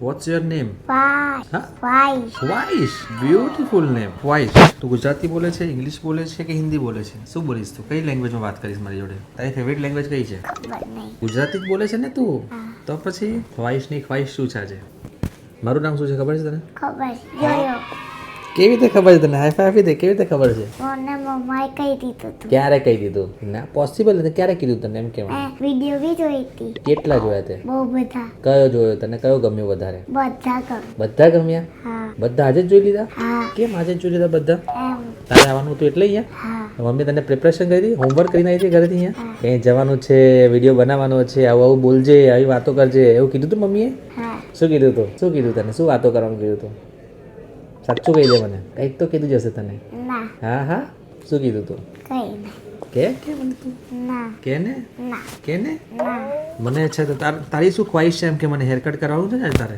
What's your name? Why? Huh? Why? Vaish. Beautiful name. Vaish. તું ગુજરાતી બોલે છે, ઇંગ્લિશ બોલે છે કે હિન્દી બોલે છે? શું બોલીશ તું? કઈ લેંગ્વેજમાં વાત કરીશ મારી જોડે? તારી ફેવરેટ લેંગ્વેજ કઈ છે? ખબર નહીં. ગુજરાતી જ બોલે છે ને તું? તો પછી વાઇશની ખ્વાહિશ શું છે આજે? મારું નામ શું છે ખબર છે તને? ખબર જોયો. કેવી રીતે ખબર છે તને? હાઈ ફાઈ આપી દે. કેવી રીતે ખબર છે? મને મમ્માએ કહી દીધું હતું. ક્યારે કહી દીધું? ના પોસિબલ નથી. ક્યારે કીધું તને એમ કેમ? વિડીયો બી જોઈ હતી. કેટલા જોયા તે? બહુ બધા. કયો જોયો તને? કયો ગમ્યો વધારે? બધા ગમ. બધા ગમ્યા? હા. બધા આજે જ જોઈ લીધા? હા. કેમ આજે જ જોઈ લીધા બધા? એમ. તારે આવવાનું હતું એટલે અહીંયા? હા. મમ્મી તને પ્રિપરેશન કરી હતી? હોમવર્ક કરીને આવી હતી ઘરેથી અહીંયા? કંઈ જવાનું છે, વિડીયો બનાવવાનો છે, આવું આવું બોલજે, આવી વાતો કરજે, એવું કીધું તું મમ્મીએ? હા. શું કીધું તું? શું કીધું તને? શું વાતો કરવાનું કીધું તું? સાચું કહી દે મને. કંઈક તો કીધું જશે તને. ના. હા હા. શું કીધું તું? કઈ નહીં. કે મને તું ના. કે ને ના. કે ને ના. મને છે તો તારી શું ખ્વાહિશ છે એમ કે મને હેરકટ કરાવવું છે ને આજે તારે?